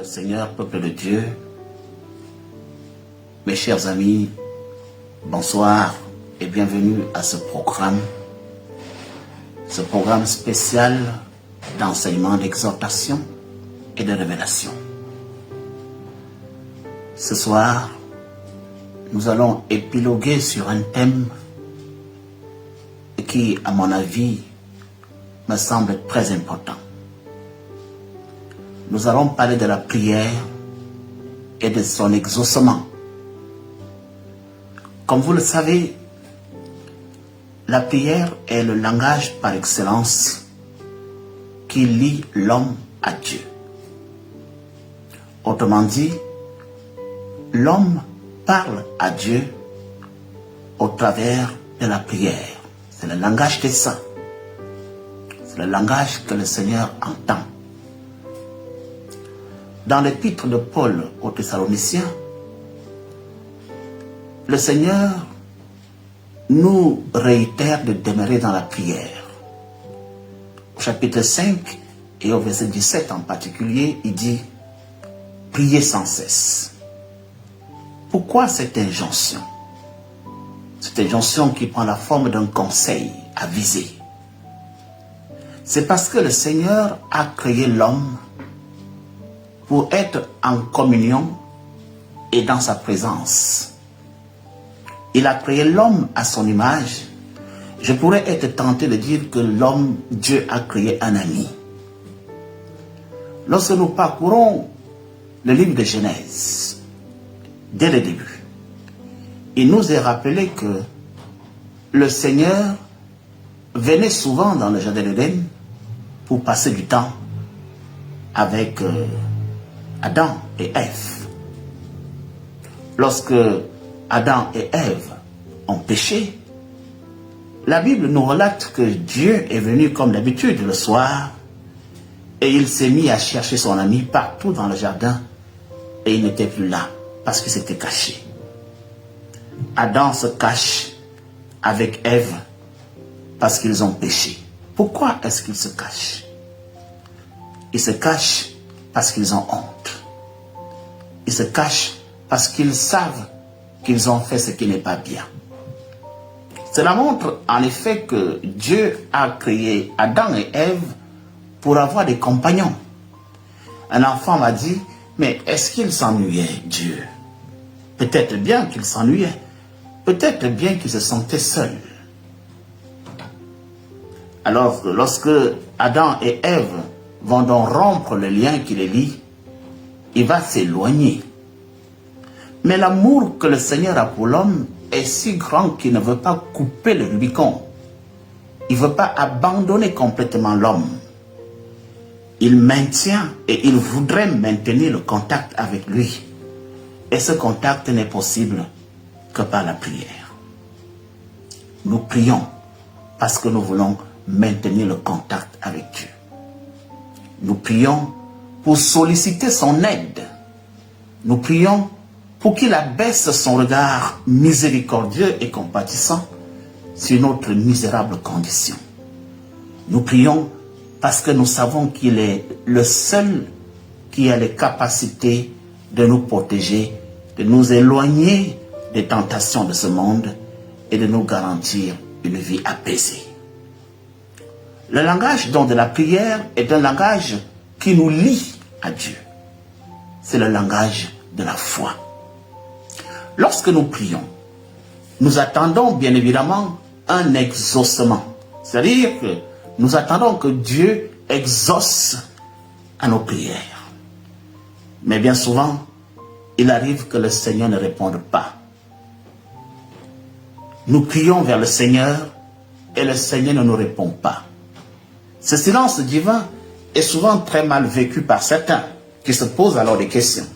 Seigneur, peuple de Dieu, mes chers amis, bonsoir et bienvenue à ce programme spécial d'enseignement, d'exhortation et de révélation. Ce soir, nous allons épiloguer sur un thème qui, à mon avis, me semble très important. Nous allons parler de la prière et de son exaucement. Comme vous le savez, la prière est le langage par excellence qui lie l'homme à Dieu. Autrement dit, l'homme parle à Dieu au travers de la prière. C'est le langage des saints. C'est le langage que le Seigneur entend. Dans l'épître de Paul aux Thessaloniciens, le Seigneur nous réitère de demeurer dans la prière. Au chapitre 5 et au verset 17 en particulier, il dit « Priez sans cesse ». Pourquoi cette injonction? Cette injonction qui prend la forme d'un conseil avisé. C'est parce que le Seigneur a créé l'homme pour être en communion et dans sa présence. Il a créé l'homme à son image. Je pourrais être tenté de dire que l'homme, Dieu a créé un ami. Lorsque nous parcourons le livre de Genèse, dès le début, il nous est rappelé que le Seigneur venait souvent dans le jardin d'Éden pour passer du temps avec Adam et Ève. Lorsque Adam et Ève ont péché, la Bible nous relate que Dieu est venu comme d'habitude le soir et il s'est mis à chercher son ami partout dans le jardin et il n'était plus là parce qu'il s'était caché. Adam se cache avec Ève parce qu'ils ont péché. Pourquoi est-ce qu'ils se cachent? Ils se cachent parce qu'ils ont honte. Ils se cachent parce qu'ils savent qu'ils ont fait ce qui n'est pas bien. Cela montre en effet que Dieu a créé Adam et Ève pour avoir des compagnons. Un enfant m'a dit, mais est-ce qu'il s'ennuyait, Dieu? Peut-être bien qu'il s'ennuyait. Peut-être bien qu'il se sentait seul. Alors, lorsque Adam et Ève vont donc rompre le lien qui les lie, il va s'éloigner. Mais l'amour que le Seigneur a pour l'homme est si grand qu'il ne veut pas couper le Rubicon. Il ne veut pas abandonner complètement l'homme. Il maintient et il voudrait maintenir le contact avec lui. Et ce contact n'est possible que par la prière. Nous prions parce que nous voulons maintenir le contact avec Dieu. Nous prions pour solliciter son aide. Nous prions pour qu'il abaisse son regard miséricordieux et compatissant sur notre misérable condition. Nous prions parce que nous savons qu'il est le seul qui a les capacités de nous protéger, de nous éloigner des tentations de ce monde et de nous garantir une vie apaisée. Le langage donc de la prière est un langage qui nous lie à Dieu. C'est le langage de la foi. Lorsque nous prions, nous attendons bien évidemment un exaucement. C'est-à-dire que nous attendons que Dieu exauce à nos prières. Mais bien souvent, il arrive que le Seigneur ne réponde pas. Nous prions vers le Seigneur et le Seigneur ne nous répond pas. Ce silence divin est souvent très mal vécu par certains qui se posent alors des questions.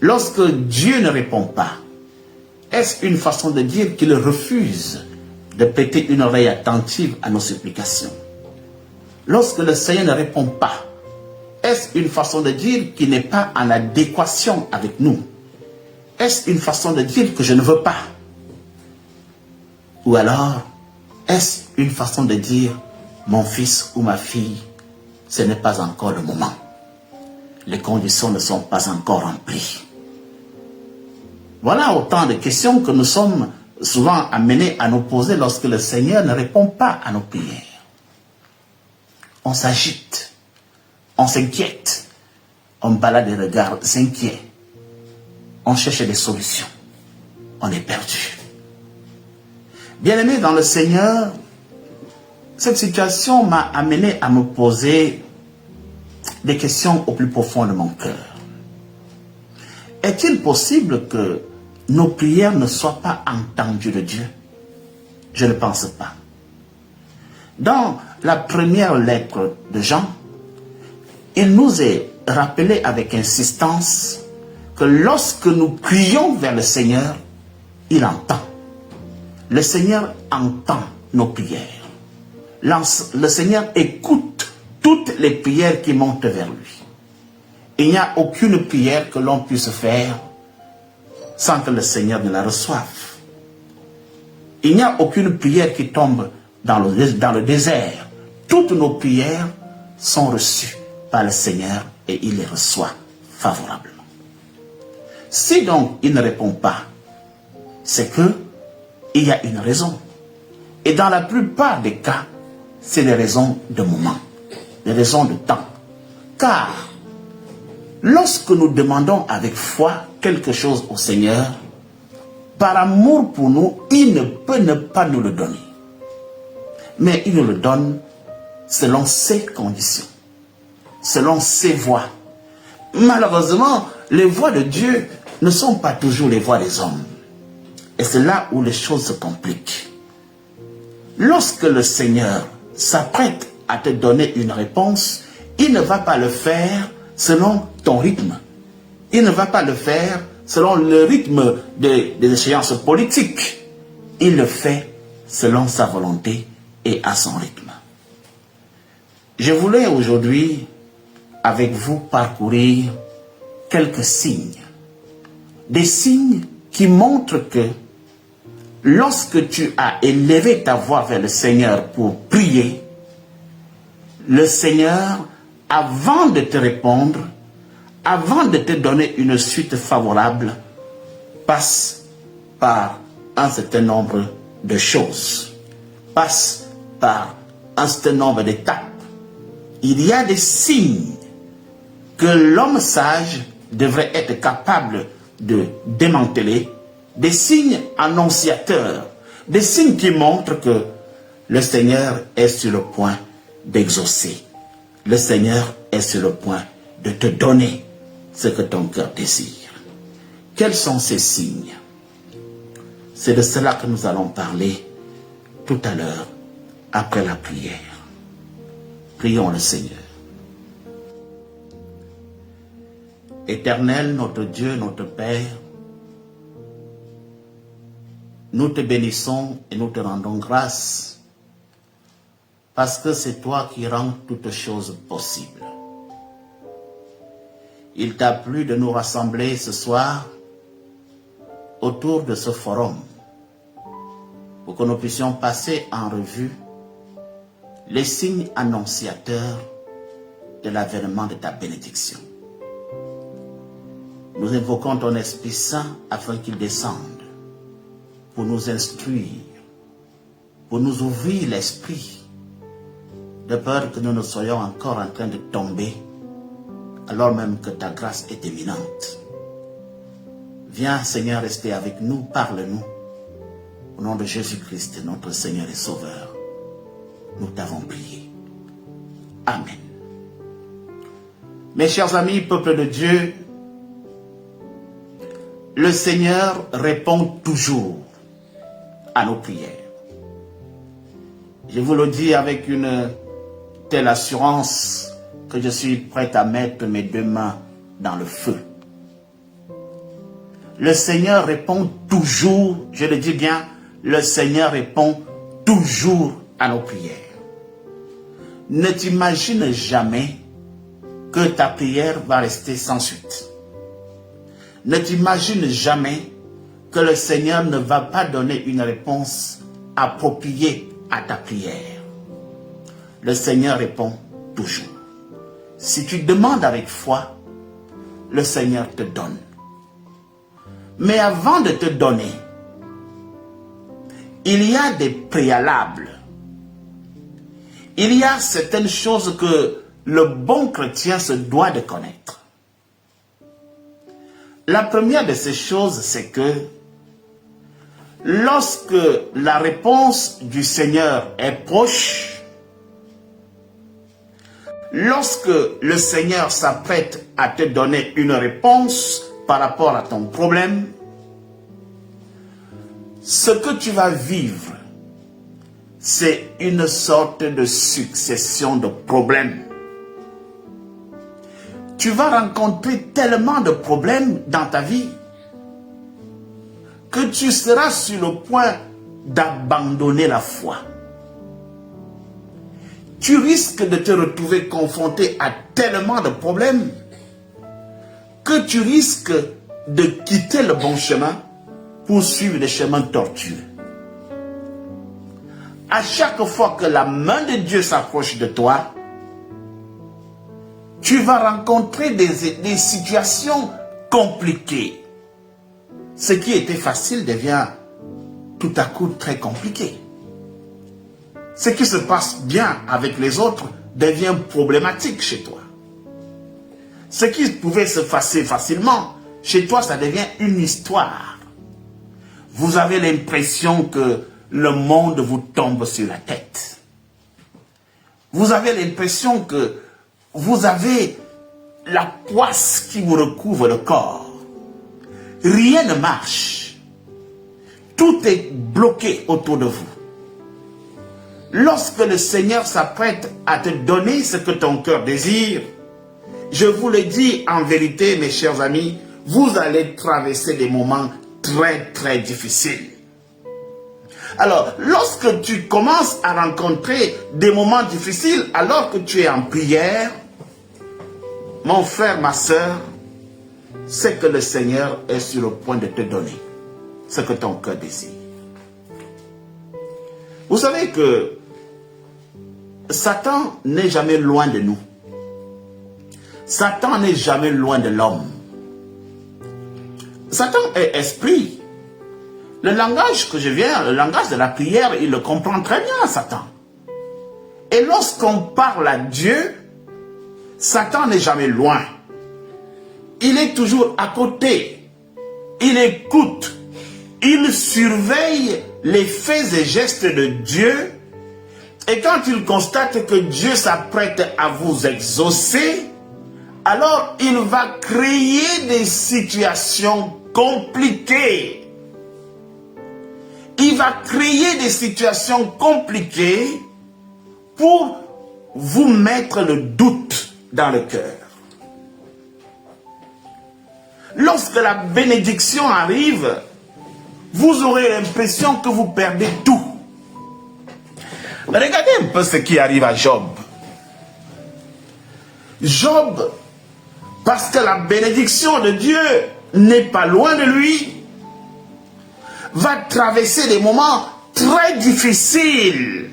Lorsque Dieu ne répond pas, est-ce une façon de dire qu'il refuse de prêter une oreille attentive à nos supplications? Lorsque le Seigneur ne répond pas, est-ce une façon de dire qu'il n'est pas en adéquation avec nous? Est-ce une façon de dire que je ne veux pas? Ou alors, est-ce une façon de dire, mon fils ou ma fille, ce n'est pas encore le moment? les conditions ne sont pas encore remplies. Voilà autant de questions que nous sommes souvent amenés à nous poser lorsque le Seigneur ne répond pas à nos prières. On s'agite, on s'inquiète, on balade des regards inquiets, on cherche des solutions, on est perdu. Bien-aimé dans le Seigneur, cette situation m'a amené à me poser des questions au plus profond de mon cœur. Est-il possible que nos prières ne soient pas entendues de Dieu? Je ne pense pas. Dans la première lettre de Jean, il nous est rappelé avec insistance que lorsque nous prions vers le Seigneur, il entend. Le Seigneur entend nos prières. Le Seigneur écoute toutes les prières qui montent vers lui. Il n'y a aucune prière que l'on puisse faire sans que le Seigneur ne la reçoive. Il n'y a aucune prière qui tombe dans le désert. Toutes nos prières sont reçues par le Seigneur et il les reçoit favorablement. Si donc il ne répond pas, c'est qu'il y a une raison. Et dans la plupart des cas, c'est des raisons de moment, des raisons de temps. Car lorsque nous demandons avec foi quelque chose au Seigneur, par amour pour nous, il ne peut ne pas nous le donner. Mais il nous le donne selon ses conditions, selon ses voies. Malheureusement, les voies de Dieu ne sont pas toujours les voies des hommes. Et c'est là où les choses se compliquent. Lorsque le Seigneur s'apprête à te donner une réponse, il ne va pas le faire selon ton rythme. Il ne va pas le faire selon le rythme des échéances politiques. Il le fait selon sa volonté et à son rythme. Je voulais aujourd'hui, avec vous, parcourir quelques signes. Des signes qui montrent que lorsque tu as élevé ta voix vers le Seigneur pour prier, le Seigneur, avant de te répondre, avant de te donner une suite favorable, passe par un certain nombre de choses, passe par un certain nombre d'étapes. Il y a des signes que l'homme sage devrait être capable de démanteler, des signes annonciateurs, des signes qui montrent que le Seigneur est sur le point d'exaucer. Le Seigneur est sur le point de te donner ce que ton cœur désire. Quels sont ces signes? C'est de cela que nous allons parler tout à l'heure, après la prière. Prions le Seigneur. Éternel, notre Dieu, notre Père, nous te bénissons et nous te rendons grâce parce que c'est toi qui rends toutes choses possibles. Il t'a plu de nous rassembler ce soir autour de ce forum pour que nous puissions passer en revue les signes annonciateurs de l'avènement de ta bénédiction. Nous invoquons ton Esprit Saint afin qu'il descende pour nous instruire, pour nous ouvrir l'esprit, de peur que nous ne soyons encore en train de tomber, alors même que ta grâce est éminente. Viens, Seigneur, rester avec nous, parle-nous. Au nom de Jésus-Christ, notre Seigneur et Sauveur, nous t'avons prié. Amen. Mes chers amis, peuple de Dieu, le Seigneur répond toujours à nos prières. Je vous le dis avec une telle assurance que je suis prêt à mettre mes deux mains dans le feu. Le Seigneur répond toujours, je le dis bien, le Seigneur répond toujours à nos prières. Ne t'imagine jamais que ta prière va rester sans suite. Ne t'imagine jamais que le Seigneur ne va pas donner une réponse appropriée à ta prière. Le Seigneur répond toujours. Si tu demandes avec foi, le Seigneur te donne. Mais avant de te donner, il y a des préalables. Il y a certaines choses que le bon chrétien se doit de connaître. La première de ces choses, c'est que lorsque la réponse du Seigneur est proche, lorsque le Seigneur s'apprête à te donner une réponse par rapport à ton problème, ce que tu vas vivre, c'est une sorte de succession de problèmes. Tu vas rencontrer tellement de problèmes dans ta vie que tu seras sur le point d'abandonner la foi. Tu risques de te retrouver confronté à tellement de problèmes que tu risques de quitter le bon chemin pour suivre des chemins tortueux. À chaque fois que la main de Dieu s'approche de toi, tu vas rencontrer des situations compliquées. Ce qui était facile devient tout à coup très compliqué. Ce qui se passe bien avec les autres devient problématique chez toi. Ce qui pouvait se passer facilement, chez toi, ça devient une histoire. Vous avez l'impression que le monde vous tombe sur la tête. Vous avez l'impression que vous avez la poisse qui vous recouvre le corps. Rien ne marche. Tout est bloqué autour de vous. Lorsque le Seigneur s'apprête à te donner ce que ton cœur désire, je vous le dis en vérité, mes chers amis, vous allez traverser des moments très très difficiles. Alors, lorsque tu commences à rencontrer des moments difficiles, alors que tu es en prière, mon frère, ma soeur, c'est que le Seigneur est sur le point de te donner ce que ton cœur désire. Vous savez que Satan n'est jamais loin de nous. Satan n'est jamais loin de l'homme. Satan est esprit. Le langage que je viens, le langage de la prière, il le comprend très bien, Satan. Et lorsqu'on parle à Dieu, Satan n'est jamais loin. Il est toujours à côté. Il écoute. Il surveille les faits et gestes de Dieu. Et quand il constate que Dieu s'apprête à vous exaucer, alors il va créer des situations compliquées. Il va créer des situations compliquées pour vous mettre le doute dans le cœur. Lorsque la bénédiction arrive, vous aurez l'impression que vous perdez tout. Regardez un peu ce qui arrive à Job. Job, parce que la bénédiction de Dieu n'est pas loin de lui, va traverser des moments très difficiles.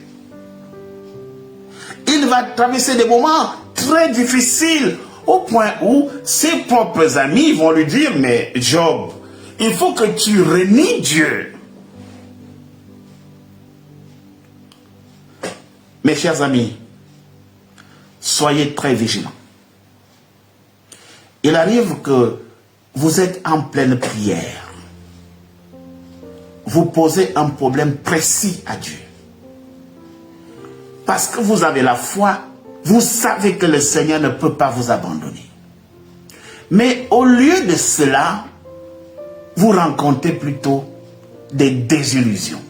Il va traverser des moments très difficiles au point où ses propres amis vont lui dire: mais Job, il faut que tu renies Dieu. Mes chers amis, soyez très vigilants. Il arrive que vous êtes en pleine prière. Vous posez un problème précis à Dieu. Parce que vous avez la foi, vous savez que le Seigneur ne peut pas vous abandonner. Mais au lieu de cela, vous rencontrez plutôt des désillusions.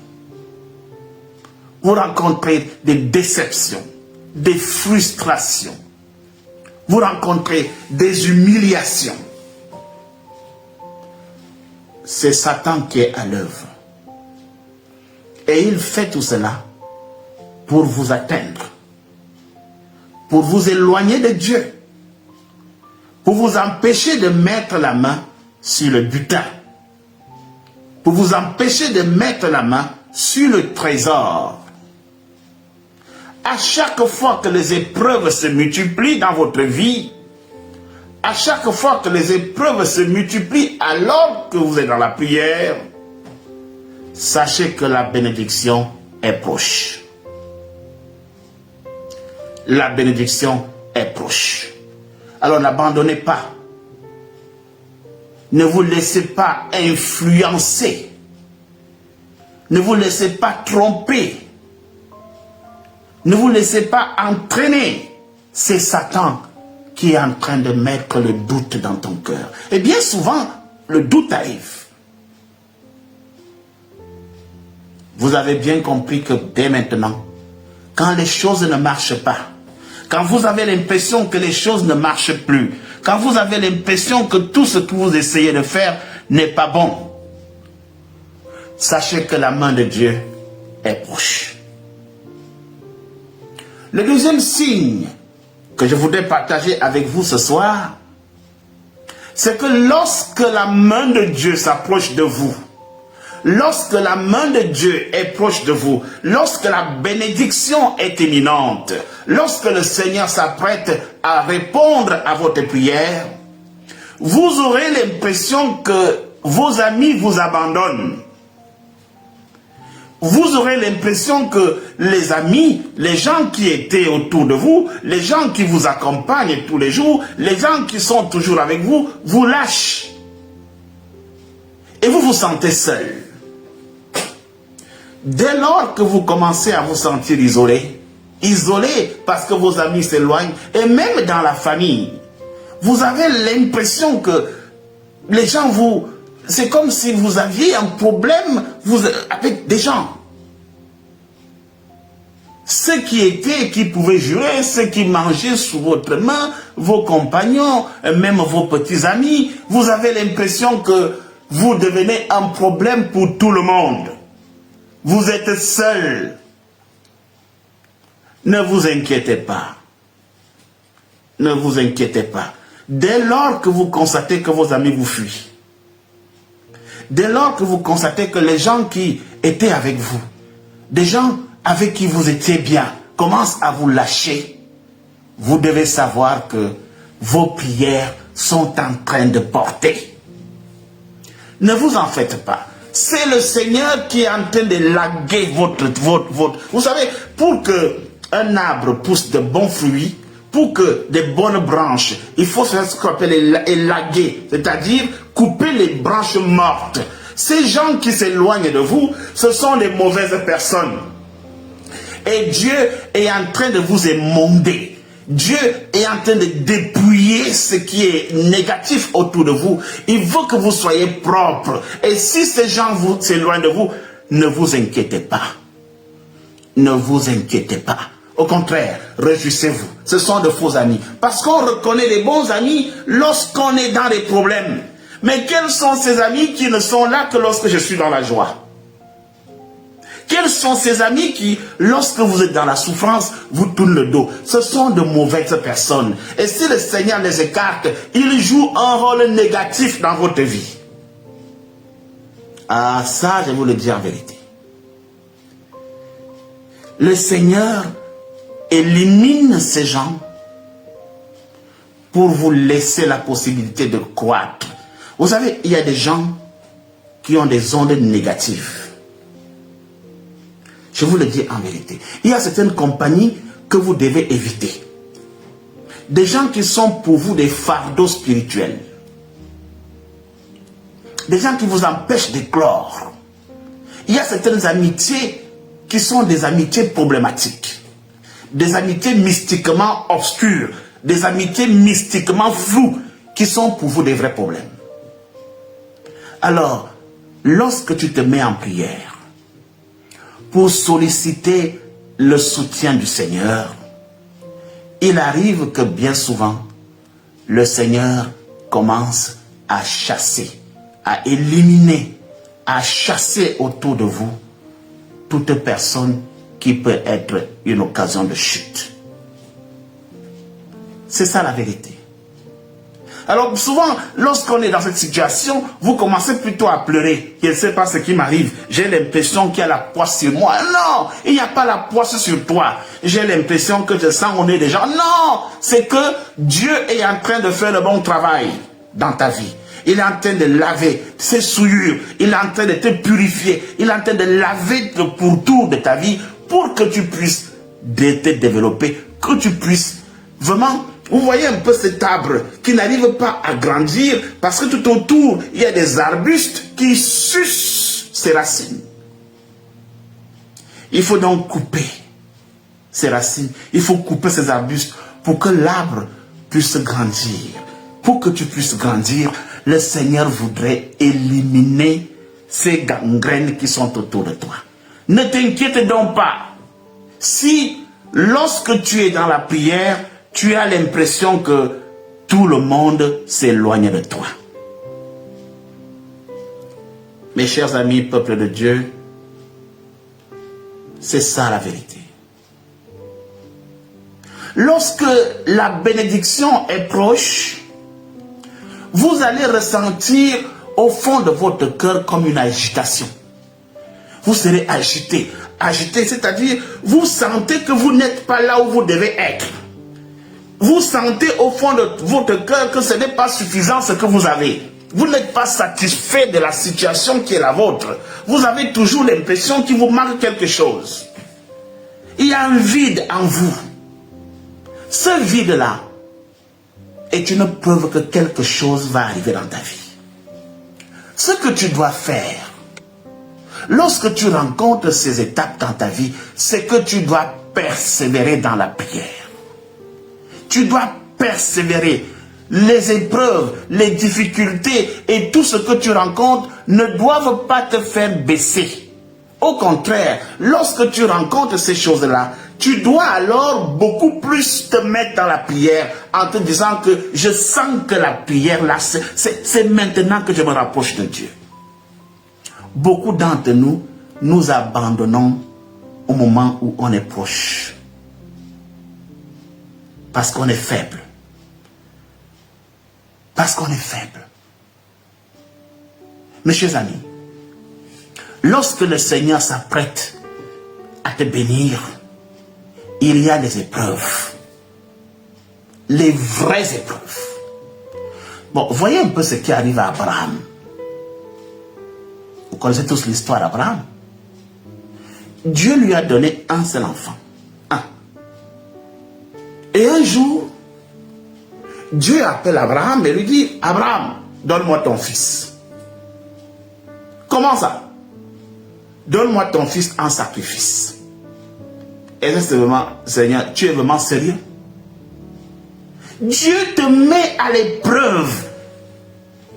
Vous rencontrez des déceptions, des frustrations. Vous rencontrez des humiliations. C'est Satan qui est à l'œuvre. Et il fait tout cela pour vous atteindre, pour vous éloigner de Dieu, pour vous empêcher de mettre la main sur le butin, pour vous empêcher de mettre la main sur le trésor. À chaque fois que les épreuves se multiplient dans votre vie, à chaque fois que les épreuves se multiplient alors que vous êtes dans la prière, sachez que la bénédiction est proche. La bénédiction est proche. Alors n'abandonnez pas. Ne vous laissez pas influencer. Ne vous laissez pas tromper. Ne vous laissez pas entraîner. C'est Satan qui est en train de mettre le doute dans ton cœur. Et bien souvent, le doute arrive. Vous avez bien compris que dès maintenant, quand les choses ne marchent pas, quand vous avez l'impression que les choses ne marchent plus, quand vous avez l'impression que tout ce que vous essayez de faire n'est pas bon, sachez que la main de Dieu est proche. Le deuxième signe que je voudrais partager avec vous ce soir, c'est que lorsque la main de Dieu s'approche de vous, lorsque la main de Dieu est proche de vous, lorsque la bénédiction est imminente, lorsque le Seigneur s'apprête à répondre à votre prière, vous aurez l'impression que vos amis vous abandonnent. Vous aurez l'impression que les amis, les gens qui étaient autour de vous, les gens qui vous accompagnent tous les jours, les gens qui sont toujours avec vous, vous lâchent. Et vous vous sentez seul. Dès lors que vous commencez à vous sentir isolé, parce que vos amis s'éloignent, et même dans la famille, vous avez l'impression que les gens vous... C'est comme si vous aviez un problème avec des gens. Ceux qui étaient, qui pouvaient jurer, ceux qui mangeaient sous votre main, vos compagnons, même vos petits amis, vous avez l'impression que vous devenez un problème pour tout le monde. Vous êtes seul. Ne vous inquiétez pas. Ne vous inquiétez pas. Dès lors que vous constatez que vos amis vous fuient, dès lors que vous constatez que les gens qui étaient avec vous, des gens avec qui vous étiez bien, commencent à vous lâcher, vous devez savoir que vos prières sont en train de porter. Ne vous en faites pas. C'est le Seigneur qui est en train de laguer votre... Vous savez, pour qu'un arbre pousse de bons fruits, pour que des bonnes branches, il faut faire ce qu'on appelle élaguer, c'est-à-dire couper les branches mortes. Ces gens qui s'éloignent de vous, ce sont des mauvaises personnes. Et Dieu est en train de vous émonder. Dieu est en train de dépouiller ce qui est négatif autour de vous. Il veut que vous soyez propre. Et si ces gens s'éloignent de vous, ne vous inquiétez pas. Ne vous inquiétez pas. Au contraire, réjouissez-vous. Ce sont de faux amis. Parce qu'on reconnaît les bons amis lorsqu'on est dans des problèmes. Mais quels sont ces amis qui ne sont là que lorsque je suis dans la joie? Quels sont ces amis qui, lorsque vous êtes dans la souffrance, vous tournent le dos? Ce sont de mauvaises personnes. Et si le Seigneur les écarte, il joue un rôle négatif dans votre vie. Ah, ça, je vous le dis en vérité. Le Seigneur élimine ces gens pour vous laisser la possibilité de croître. Vous savez, il y a des gens qui ont des ondes négatives. Je vous le dis en vérité. Il y a certaines compagnies que vous devez éviter. Des gens qui sont pour vous des fardeaux spirituels. Des gens qui vous empêchent d'éclore. Il y a certaines amitiés qui sont des amitiés problématiques. Des amitiés mystiquement obscures. Des amitiés mystiquement floues qui sont pour vous des vrais problèmes. Alors, lorsque tu te mets en prière, pour solliciter le soutien du Seigneur, il arrive que bien souvent, le Seigneur commence à chasser, à éliminer, à chasser autour de vous toute personne qui peut être une occasion de chute. C'est ça la vérité. Alors souvent, lorsqu'on est dans cette situation, vous commencez plutôt à pleurer. Je ne sais pas ce qui m'arrive. J'ai l'impression qu'il y a la poisse sur moi. Non, il n'y a pas la poisse sur toi. J'ai l'impression que je sens au nez des gens. Non, c'est que Dieu est en train de faire le bon travail dans ta vie. Il est en train de laver ses souillures. Il est en train de te purifier. Il est en train de laver le pourtour de ta vie pour que tu puisses te développer, que tu puisses vraiment... Vous voyez un peu cet arbre qui n'arrive pas à grandir parce que tout autour, il y a des arbustes qui sucent ses racines. Il faut donc couper ses racines. Il faut couper ces arbustes pour que l'arbre puisse grandir. Pour que tu puisses grandir, le Seigneur voudrait éliminer ces gangrènes qui sont autour de toi. Ne t'inquiète donc pas. Si, lorsque tu es dans la prière, tu as l'impression que tout le monde s'éloigne de toi. Mes chers amis, peuple de Dieu, c'est ça la vérité. Lorsque la bénédiction est proche, vous allez ressentir au fond de votre cœur comme une agitation. Vous serez agité. Agité, c'est-à-dire, vous sentez que vous n'êtes pas là où vous devez être. Vous sentez au fond de votre cœur que ce n'est pas suffisant ce que vous avez. Vous n'êtes pas satisfait de la situation qui est la vôtre. Vous avez toujours l'impression qu'il vous manque quelque chose. Il y a un vide en vous. Ce vide-là est une preuve que quelque chose va arriver dans ta vie. Ce que tu dois faire, lorsque tu rencontres ces étapes dans ta vie, c'est que tu dois persévérer dans la prière. Tu dois persévérer. Les épreuves, les difficultés et tout ce que tu rencontres ne doivent pas te faire baisser. Au contraire, lorsque tu rencontres ces choses-là, tu dois alors beaucoup plus te mettre dans la prière en te disant que je sens que la prière là, c'est maintenant que je me rapproche de Dieu. Beaucoup d'entre nous, nous abandonnons au moment où on est proche. Parce qu'on est faible. Parce qu'on est faible. Mes chers amis, lorsque le Seigneur s'apprête à te bénir, il y a des épreuves. Les vraies épreuves. Bon, voyez un peu ce qui arrive à Abraham. Vous connaissez tous l'histoire d'Abraham. Dieu lui a donné un seul enfant. Et un jour, Dieu appelle Abraham et lui dit, Abraham, donne-moi ton fils. Comment ça? Donne-moi ton fils en sacrifice. Et c'est vraiment, Seigneur, tu es vraiment sérieux? Dieu te met à l'épreuve.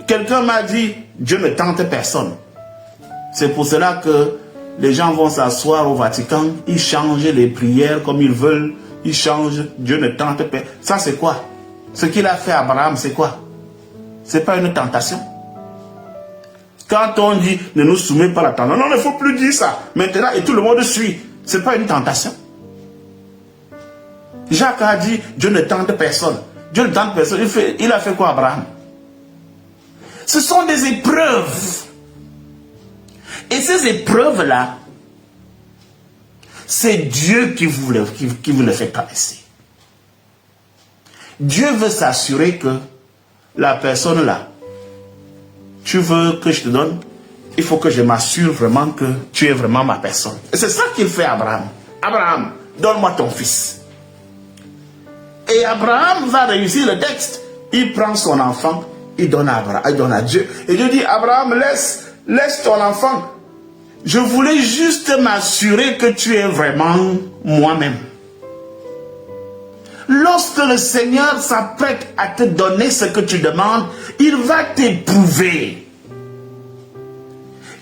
Quelqu'un m'a dit, Dieu ne tente personne. C'est pour cela que les gens vont s'asseoir au Vatican, ils changent les prières comme ils veulent, ils changent, Dieu ne tente pas. Ça c'est quoi? Ce qu'il a fait à Abraham, c'est quoi? C'est pas une tentation. Quand on dit, ne nous soumets pas à la tentation, non, il ne faut plus dire ça. Maintenant, et tout le monde suit. C'est pas une tentation. Jacques a dit, Dieu ne tente personne. Dieu ne tente personne. Il a fait quoi, Abraham? Ce sont des épreuves. Et ces épreuves-là, c'est Dieu qui vous le fait traverser. Dieu veut s'assurer que la personne là, tu veux que je te donne, il faut que je m'assure vraiment que tu es vraiment ma personne. Et c'est ça qu'il fait à Abraham. Abraham, donne-moi ton fils. Et Abraham va réussir le texte. Il prend son enfant, il donne à Dieu. Et Dieu dit, Abraham, laisse ton enfant. Je voulais juste m'assurer que tu es vraiment moi-même. Lorsque le Seigneur s'apprête à te donner ce que tu demandes, il va t'éprouver.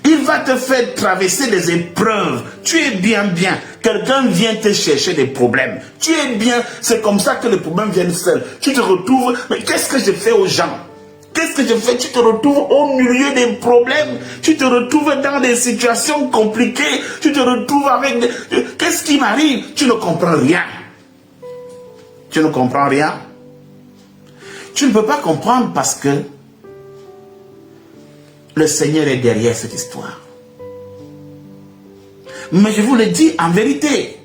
Il va te faire traverser des épreuves. Tu es bien. Quelqu'un vient te chercher des problèmes. Tu es bien. C'est comme ça que les problèmes viennent seuls. Tu te retrouves, mais qu'est-ce que je fais aux gens? Qu'est-ce que je fais? Tu te retrouves au milieu des problèmes. Tu te retrouves dans des situations compliquées. Tu te retrouves avec des... Qu'est-ce qui m'arrive? Tu ne comprends rien. Tu ne comprends rien. Tu ne peux pas comprendre parce que le Seigneur est derrière cette histoire. Mais je vous le dis en vérité,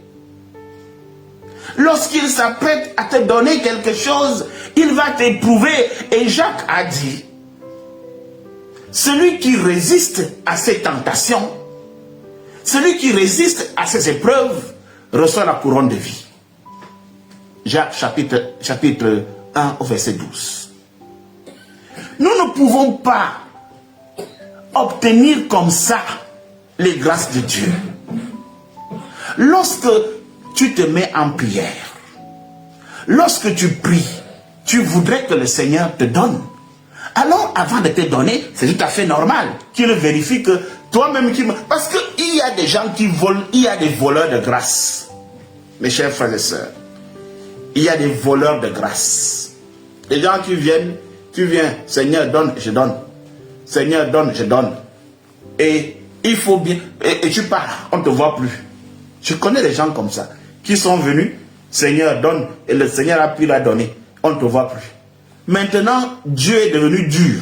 lorsqu'il s'apprête à te donner quelque chose, il va t'éprouver. Et Jacques a dit, celui qui résiste à ces tentations, celui qui résiste à ces épreuves, reçoit la couronne de vie. Jacques chapitre 1 au verset 12. Nous ne pouvons pas obtenir comme ça les grâces de Dieu. Lorsque tu te mets en prière, lorsque tu pries, tu voudrais que le Seigneur te donne. Alors, avant de te donner, c'est tout à fait normal qu'il vérifie que toi-même... Parce qu'il y a des gens qui volent, il y a des voleurs de grâce. Mes chers frères et sœurs, il y a des voleurs de grâce. Des gens qui viennent, tu viens, Seigneur donne, je donne. Seigneur donne, je donne. Et il faut bien... Et tu pars, on ne te voit plus. Je connais des gens comme ça, qui sont venus, Seigneur donne, et le Seigneur a pu la donner. On ne te voit plus. Maintenant, Dieu est devenu dur.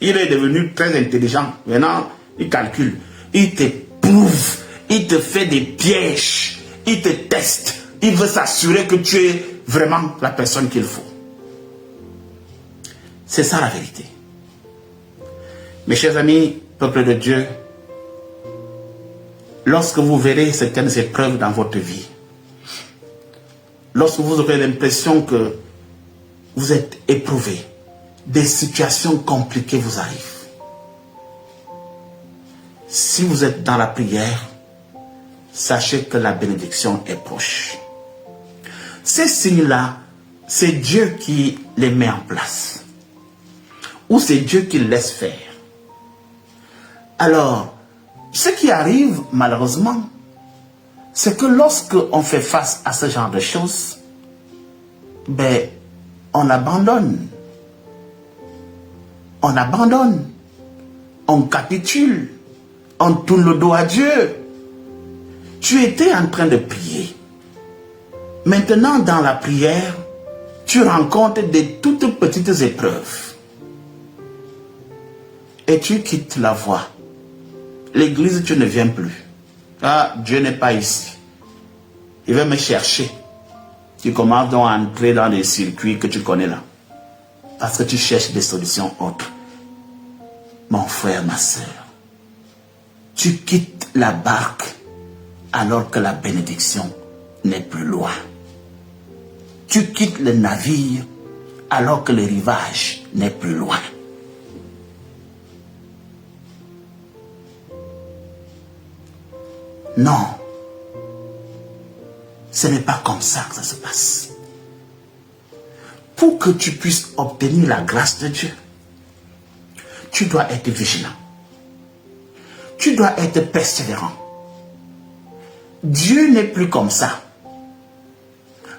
Il est devenu très intelligent. Maintenant, il calcule. Il t'éprouve. Il te fait des pièges. Il te teste. Il veut s'assurer que tu es vraiment la personne qu'il faut. C'est ça la vérité. Mes chers amis, peuple de Dieu, lorsque vous verrez certaines épreuves dans votre vie, lorsque vous aurez l'impression que vous êtes éprouvé, des situations compliquées vous arrivent. Si vous êtes dans la prière, sachez que la bénédiction est proche. Ces signes-là, c'est Dieu qui les met en place. Ou c'est Dieu qui les laisse faire. Alors, ce qui arrive, malheureusement, c'est que lorsque on fait face à ce genre de choses, ben, on abandonne. On abandonne. On capitule. On tourne le dos à Dieu. Tu étais en train de prier. Maintenant, dans la prière, tu rencontres des toutes petites épreuves. Et tu quittes la voie. L'église, tu ne viens plus. Ah, Dieu n'est pas ici. Il va me chercher. Tu commences donc à entrer dans les circuits que tu connais là. Parce que tu cherches des solutions autres. Mon frère, ma soeur, tu quittes la barque alors que la bénédiction n'est plus loin. Tu quittes le navire alors que le rivage n'est plus loin. Non. Ce n'est pas comme ça que ça se passe. Pour que tu puisses obtenir la grâce de Dieu, tu dois être vigilant. Tu dois être persévérant. Dieu n'est plus comme ça.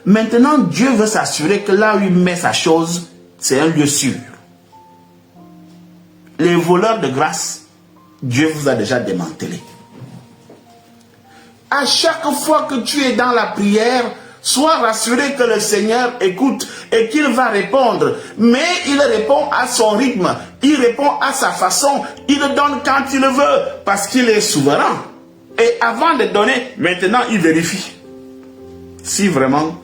Maintenant, Dieu veut s'assurer que là où il met sa chose, c'est un lieu sûr. Les voleurs de grâce, Dieu vous a déjà démantelés. À chaque fois que tu es dans la prière, sois rassuré que le Seigneur écoute et qu'il va répondre. Mais il répond à son rythme, il répond à sa façon, il donne quand il veut, parce qu'il est souverain. Et avant de donner, maintenant il vérifie. Si vraiment...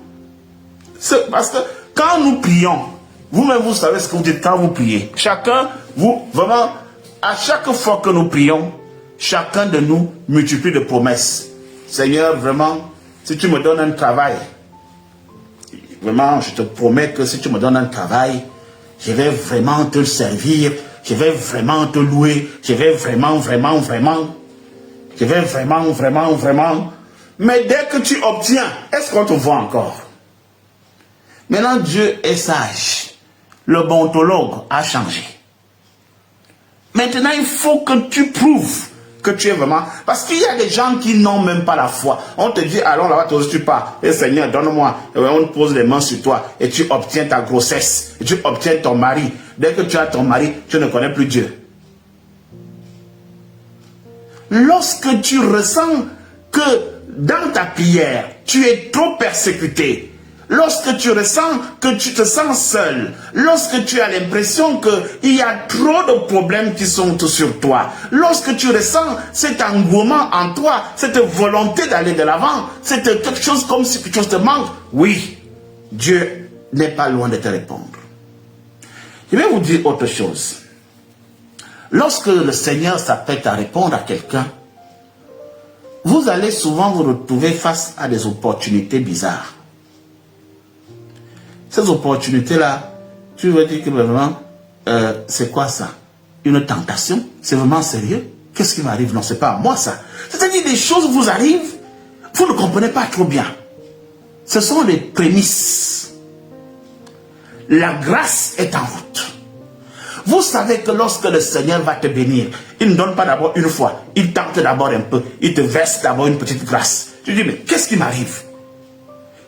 Parce que quand nous prions, vous-même vous savez ce que vous dites quand vous priez. Chacun, vous, vraiment, à chaque fois que nous prions, chacun de nous multiplie de promesses. Seigneur, vraiment, si tu me donnes un travail, vraiment, je te promets que si tu me donnes un travail, je vais vraiment te servir, je vais vraiment te louer, je vais vraiment. Je vais vraiment. Mais dès que tu obtiens, est-ce qu'on te voit encore? Maintenant, Dieu est sage. Le bontologue a changé. Maintenant, il faut que tu prouves que tu es vraiment... Parce qu'il y a des gens qui n'ont même pas la foi. On te dit, allons là-bas, toi aussi tu pars. Et Seigneur, donne-moi. Et on te pose les mains sur toi. Et tu obtiens ta grossesse. Et tu obtiens ton mari. Dès que tu as ton mari, tu ne connais plus Dieu. Lorsque tu ressens que dans ta prière, tu es trop persécuté, lorsque tu ressens que tu te sens seul, lorsque tu as l'impression qu'il y a trop de problèmes qui sont sur toi, lorsque tu ressens cet engouement en toi, cette volonté d'aller de l'avant, c'est quelque chose comme si quelque chose te manque, oui, Dieu n'est pas loin de te répondre. Je vais vous dire autre chose. Lorsque le Seigneur s'apprête à répondre à quelqu'un, vous allez souvent vous retrouver face à des opportunités bizarres. Ces opportunités-là, tu veux dire que vraiment, c'est quoi ça? Une tentation? C'est vraiment sérieux? Qu'est-ce qui m'arrive? Non, c'est pas à moi ça. C'est-à-dire des choses vous arrivent, vous ne comprenez pas trop bien. Ce sont les prémices. La grâce est en route. Vous savez que lorsque le Seigneur va te bénir, il ne donne pas d'abord une fois, il tente d'abord un peu, il te verse d'abord une petite grâce. Tu dis, mais qu'est-ce qui m'arrive?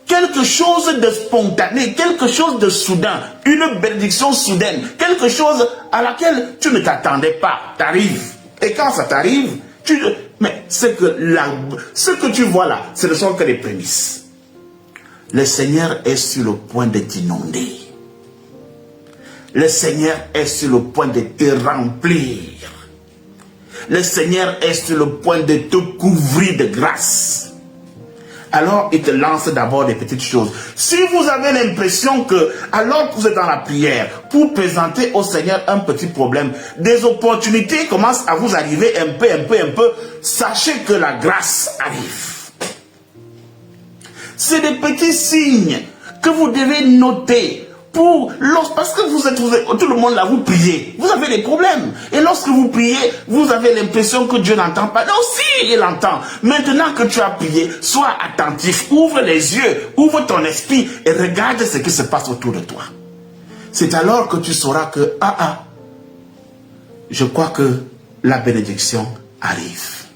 Quelque chose de spontané, quelque chose de soudain, une bénédiction soudaine, quelque chose à laquelle tu ne t'attendais pas, t'arrive. Et quand ça t'arrive, mais ce que tu vois là, ce ne sont que les prémices. Le Seigneur est sur le point de t'inonder. Le Seigneur est sur le point de te remplir. Le Seigneur est sur le point de te couvrir de grâce. Alors, il te lance d'abord des petites choses. Si vous avez l'impression que, alors que vous êtes dans la prière, pour présenter au Seigneur un petit problème, des opportunités commencent à vous arriver un peu, sachez que la grâce arrive. C'est des petits signes que vous devez noter. Parce que tout le monde là, vous priez, vous avez des problèmes. Et lorsque vous priez, vous avez l'impression que Dieu n'entend pas. Non, si, il entend. Maintenant que tu as prié, sois attentif, ouvre les yeux, ouvre ton esprit et regarde ce qui se passe autour de toi. C'est alors que tu sauras que, je crois que la bénédiction arrive.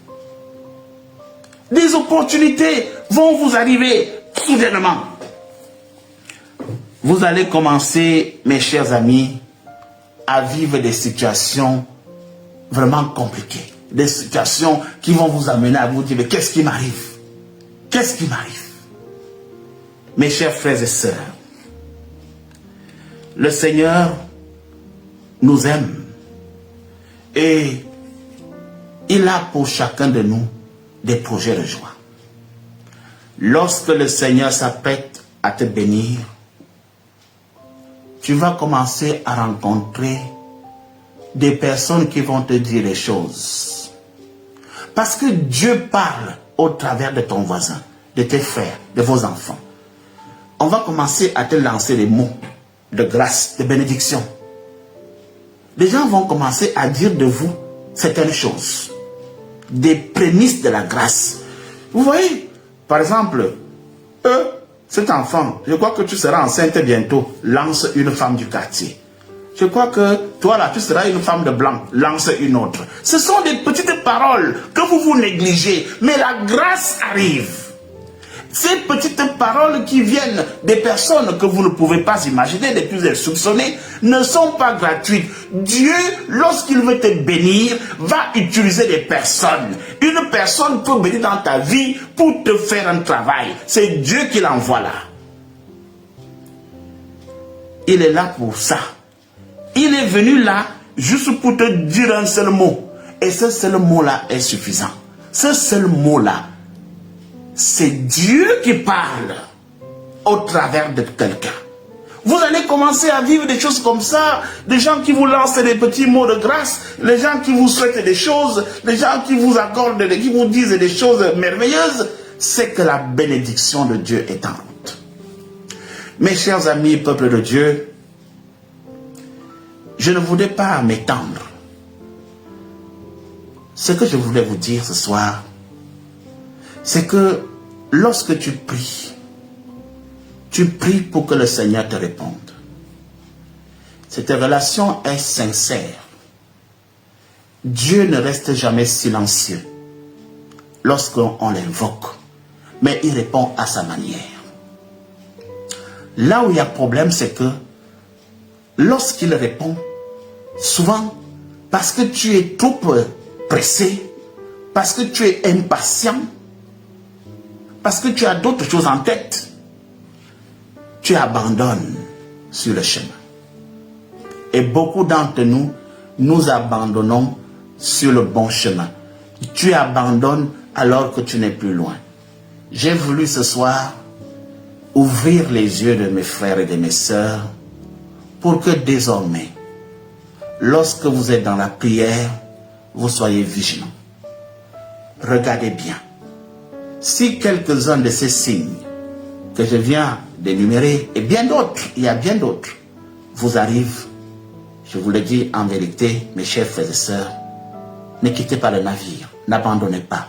Des opportunités vont vous arriver soudainement. Vous allez commencer, mes chers amis, à vivre des situations vraiment compliquées. Des situations qui vont vous amener à vous dire, mais qu'est-ce qui m'arrive? Qu'est-ce qui m'arrive? Mes chers frères et sœurs, le Seigneur nous aime et il a pour chacun de nous des projets de joie. Lorsque le Seigneur s'apprête à te bénir, tu vas commencer à rencontrer des personnes qui vont te dire les choses. Parce que Dieu parle au travers de ton voisin, de tes frères, de vos enfants. On va commencer à te lancer des mots de grâce, de bénédiction. Les gens vont commencer à dire de vous certaines choses. Des prémices de la grâce. Vous voyez, par exemple, cet enfant, je crois que tu seras enceinte bientôt, lance une femme du quartier. Je crois que toi là, tu seras une femme de blanc, lance une autre. Ce sont des petites paroles que vous négligez, mais la grâce arrive. Ces petites paroles qui viennent des personnes que vous ne pouvez pas imaginer, les plus soupçonnées, ne sont pas gratuites. Dieu, lorsqu'il veut te bénir, va utiliser des personnes. Une personne peut venir dans ta vie pour te faire un travail. C'est Dieu qui l'envoie là. Il est là pour ça. Il est venu là juste pour te dire un seul mot. Et ce seul mot-là est suffisant. Ce seul mot-là, c'est Dieu qui parle au travers de quelqu'un. Vous allez commencer à vivre des choses comme ça, des gens qui vous lancent des petits mots de grâce, les gens qui vous souhaitent des choses, les gens qui vous accordent, qui vous disent des choses merveilleuses. C'est que la bénédiction de Dieu est en route. Mes chers amis, peuple de Dieu, je ne voulais pas m'étendre. Ce que je voulais vous dire ce soir, c'est que lorsque tu pries pour que le Seigneur te réponde. Cette relation est sincère. Dieu ne reste jamais silencieux lorsqu'on l'invoque, mais il répond à sa manière. Là où il y a problème, c'est que lorsqu'il répond, souvent, parce que tu es trop pressé, parce que tu es impatient, parce que tu as d'autres choses en tête, tu abandonnes sur le chemin. Et beaucoup d'entre nous, nous abandonnons sur le bon chemin. Tu abandonnes alors que tu n'es plus loin. J'ai voulu ce soir ouvrir les yeux de mes frères et de mes sœurs pour que désormais, lorsque vous êtes dans la prière, vous soyez vigilants. Regardez bien. Si quelques-uns de ces signes que je viens d'énumérer, et bien d'autres, il y a bien d'autres, vous arrivent, je vous le dis en vérité, mes chers frères et sœurs, ne quittez pas le navire, n'abandonnez pas,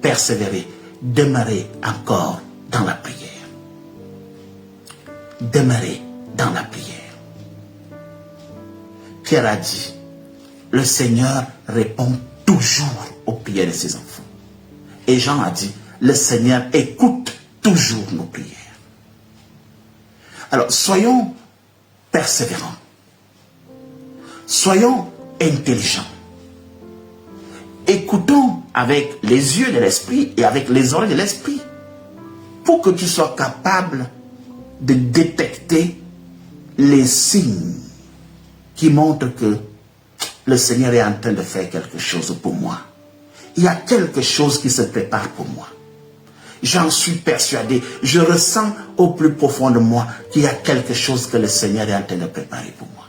persévérez, demeurez encore dans la prière. Demeurez dans la prière. Pierre a dit, le Seigneur répond toujours aux prières de ses enfants. Et Jean a dit, le Seigneur écoute toujours nos prières. Alors, soyons persévérants. Soyons intelligents. Écoutons avec les yeux de l'esprit et avec les oreilles de l'esprit pour que tu sois capable de détecter les signes qui montrent que le Seigneur est en train de faire quelque chose pour moi. Il y a quelque chose qui se prépare pour moi. J'en suis persuadé. Je ressens au plus profond de moi qu'il y a quelque chose que le Seigneur est en train de préparer pour moi.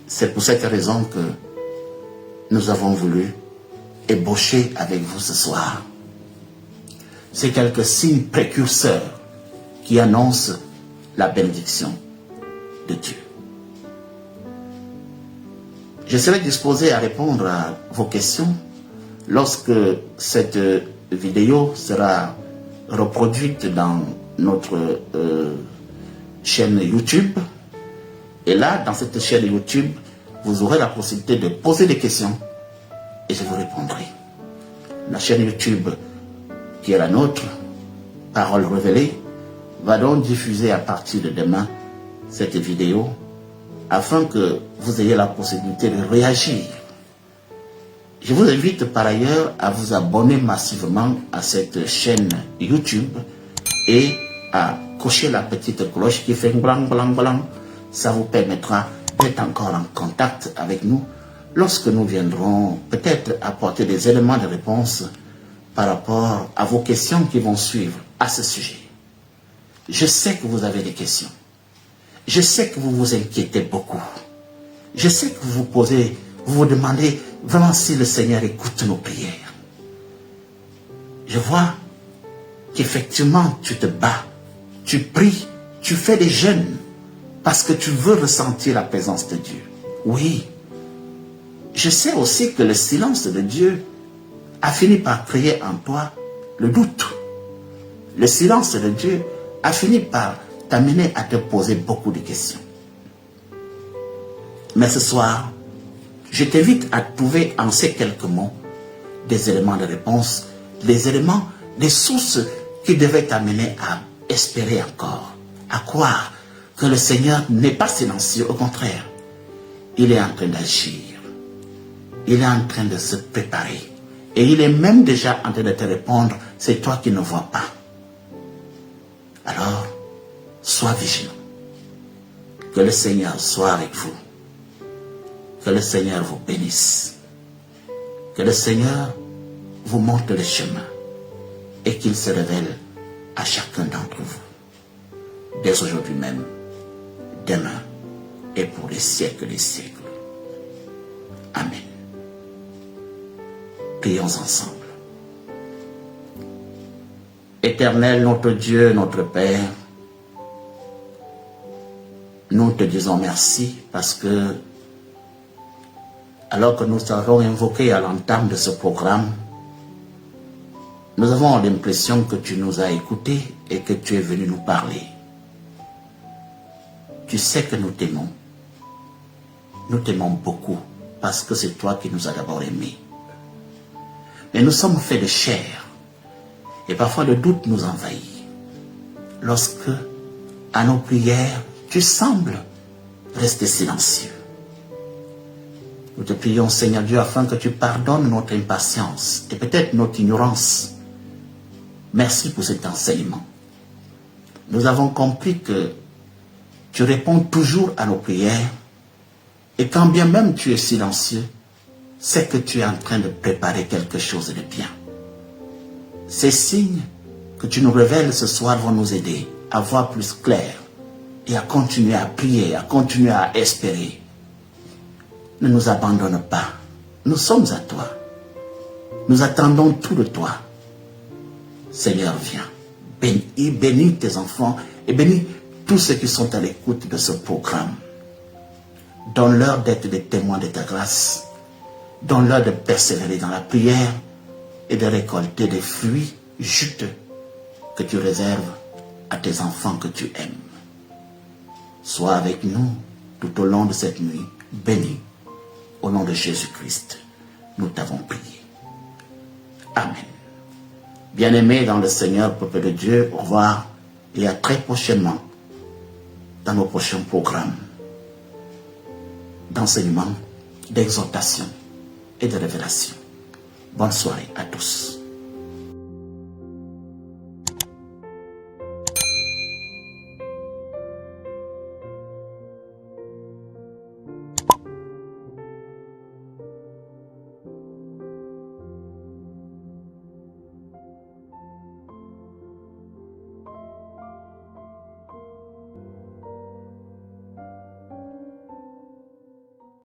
C'est pour cette raison que nous avons voulu ébaucher avec vous ce soir. C'est quelques signes précurseurs qui annoncent la bénédiction de Dieu. Je serai disposé à répondre à vos questions lorsque cette vidéo sera reproduite dans notre chaîne YouTube. Et là, dans cette chaîne YouTube, vous aurez la possibilité de poser des questions et je vous répondrai. La chaîne YouTube qui est la nôtre, Parole Révélée, va donc diffuser à partir de demain cette vidéo afin que vous ayez la possibilité de réagir. Je vous invite par ailleurs à vous abonner massivement à cette chaîne YouTube et à cocher la petite cloche qui fait blang blang blang. Ça vous permettra d'être encore en contact avec nous lorsque nous viendrons peut-être apporter des éléments de réponse par rapport à vos questions qui vont suivre à ce sujet. Je sais que vous avez des questions. Je sais que vous vous inquiétez beaucoup. Je sais que vous vous demandez vraiment si le Seigneur écoute nos prières. Je vois qu'effectivement tu te bats, tu pries, tu fais des jeûnes parce que tu veux ressentir la présence de Dieu. Oui, je sais aussi que le silence de Dieu a fini par créer en toi le doute. Le silence de Dieu a fini par t'amener à te poser beaucoup de questions. Mais ce soir, je t'invite à trouver en ces quelques mots des éléments de réponse, des éléments, des sources qui devaient t'amener à espérer encore, à croire que le Seigneur n'est pas silencieux, au contraire, il est en train d'agir, il est en train de se préparer et il est même déjà en train de te répondre, c'est toi qui ne vois pas. Alors, sois vigilant. Que le Seigneur soit avec vous. Que le Seigneur vous bénisse. Que le Seigneur vous montre le chemin et qu'il se révèle à chacun d'entre vous. Dès aujourd'hui même, demain et pour les siècles des siècles. Amen. Prions ensemble. Éternel, notre Dieu, notre Père, nous te disons merci parce que, alors que nous t'avons invoqué à l'entame de ce programme, nous avons l'impression que tu nous as écoutés et que tu es venu nous parler. Tu sais que nous t'aimons. Nous t'aimons beaucoup parce que c'est toi qui nous as d'abord aimés. Mais nous sommes faits de chair et parfois le doute nous envahit. Lorsque, à nos prières, tu sembles rester silencieux. Nous te prions, Seigneur Dieu, afin que tu pardonnes notre impatience et peut-être notre ignorance. Merci pour cet enseignement. nous avons compris que tu réponds toujours à nos prières. Et quand bien même tu es silencieux, c'est que tu es en train de préparer quelque chose de bien. Ces signes que tu nous révèles ce soir vont nous aider à voir plus clair et à continuer à prier, à continuer à espérer. Ne nous abandonne pas. Nous sommes à toi. Nous attendons tout de toi. Seigneur, viens. Bénis tes enfants et bénis tous ceux qui sont à l'écoute de ce programme. Donne-leur d'être des témoins de ta grâce. Donne-leur de persévérer dans la prière et de récolter des fruits juteux que tu réserves à tes enfants que tu aimes. Sois avec nous tout au long de cette nuit. Bénis. Au nom de Jésus-Christ, nous t'avons prié. Amen. Bien-aimés dans le Seigneur, peuple de Dieu, au revoir et à très prochainement dans nos prochains programmes d'enseignement, d'exhortation et de révélation. Bonne soirée à tous.